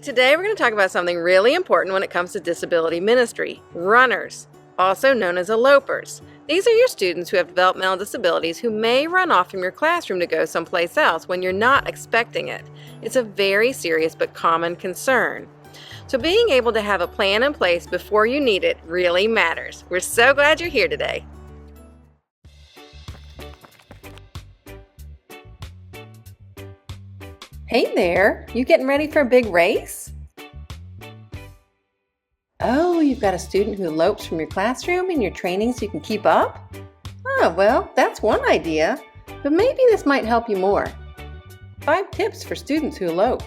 Today we're going to talk about something really important when it comes to disability ministry: runners, also known as elopers. These are your students who have developmental disabilities who may run off from your classroom to go someplace else when you're not expecting it. It's a very serious but common concern. So being able to have a plan in place before you need it really matters. We're so glad you're here today. Hey there, you getting ready for a big race? Oh, you've got a student who elopes from your classroom in your training so you can keep up? Oh, well, that's one idea, but maybe this might help you more. 5 tips for students who elope.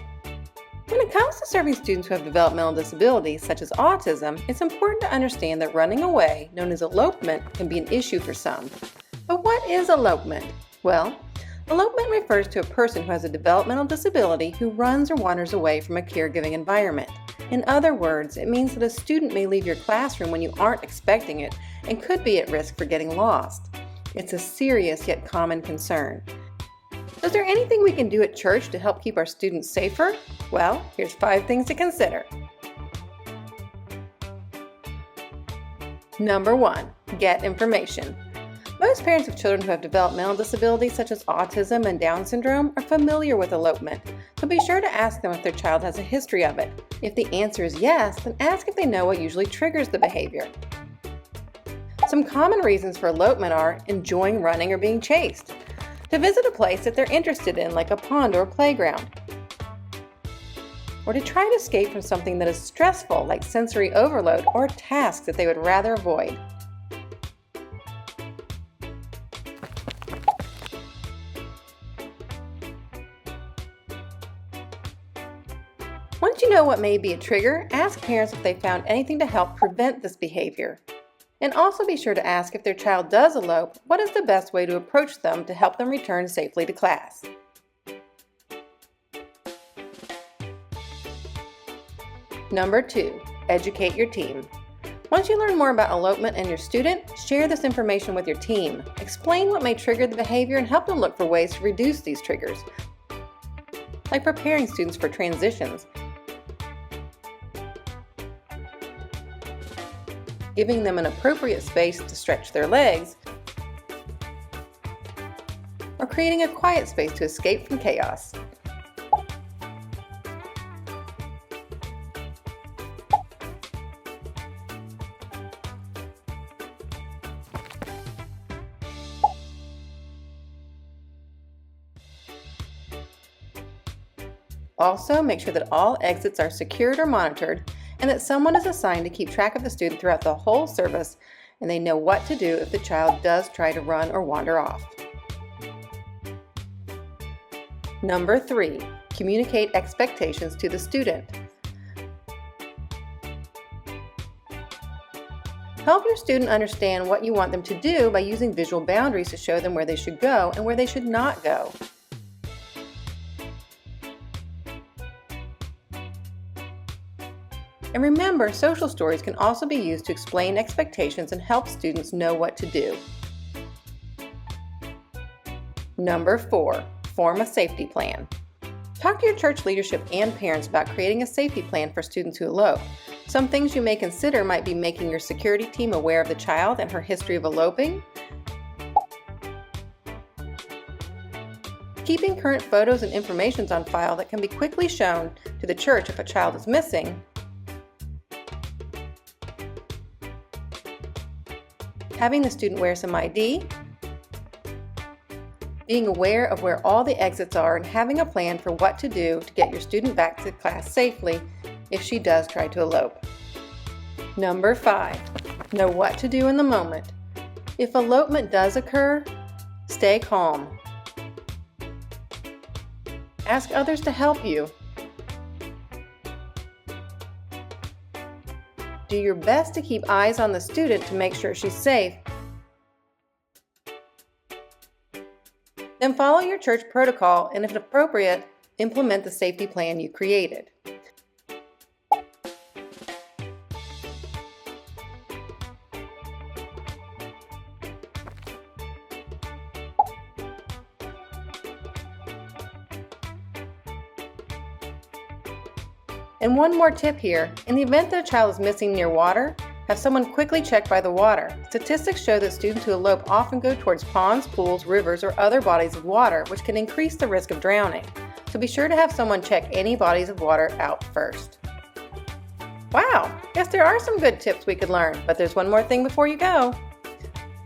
When it comes to serving students who have developmental disabilities such as autism, it's important to understand that running away, known as elopement, can be an issue for some. But what is elopement? Well, elopement refers to a person who has a developmental disability who runs or wanders away from a caregiving environment. In other words, it means that a student may leave your classroom when you aren't expecting it and could be at risk for getting lost. It's a serious yet common concern. So is there anything we can do at church to help keep our students safer? Well, here's 5 things to consider. Number 1, get information. Most parents of children who have developmental disabilities such as autism and Down syndrome are familiar with elopement, so be sure to ask them if their child has a history of it. If the answer is yes, then ask if they know what usually triggers the behavior. Some common reasons for elopement are enjoying running or being chased, to visit a place that they're interested in like a pond or a playground, or to try to escape from something that is stressful like sensory overload or tasks that they would rather avoid. Once you know what may be a trigger, ask parents if they found anything to help prevent this behavior. And also be sure to ask if their child does elope, what is the best way to approach them to help them return safely to class. Number 2, educate your team. Once you learn more about elopement and your student, share this information with your team. Explain what may trigger the behavior and help them look for ways to reduce these triggers, like preparing students for transitions, giving them an appropriate space to stretch their legs, or creating a quiet space to escape from chaos. Also, make sure that all exits are secured or monitored and that someone is assigned to keep track of the student throughout the whole service and they know what to do if the child does try to run or wander off. Number 3, communicate expectations to the student. Help your student understand what you want them to do by using visual boundaries to show them where they should go and where they should not go. And remember, social stories can also be used to explain expectations and help students know what to do. Number 4, form a safety plan. Talk to your church leadership and parents about creating a safety plan for students who elope. Some things you may consider might be making your security team aware of the child and her history of eloping, keeping current photos and information on file that can be quickly shown to the church if a child is missing, having the student wear some ID, being aware of where all the exits are and having a plan for what to do to get your student back to class safely if she does try to elope. Number 5, know what to do in the moment. If elopement does occur, stay calm. Ask others to help you. Do your best to keep eyes on the student to make sure she's safe. Then follow your church protocol and, if appropriate, implement the safety plan you created. And one more tip here, in the event that a child is missing near water, have someone quickly check by the water. Statistics show that students who elope often go towards ponds, pools, rivers, or other bodies of water, which can increase the risk of drowning. So be sure to have someone check any bodies of water out first. Wow, guess there are some good tips we could learn, but there's one more thing before you go.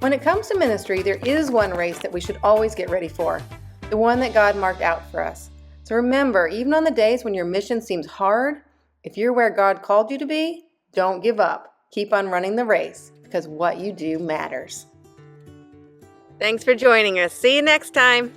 When it comes to ministry, there is one race that we should always get ready for, the one that God marked out for us. So remember, even on the days when your mission seems hard, if you're where God called you to be, don't give up. Keep on running the race, because what you do matters. Thanks for joining us. See you next time.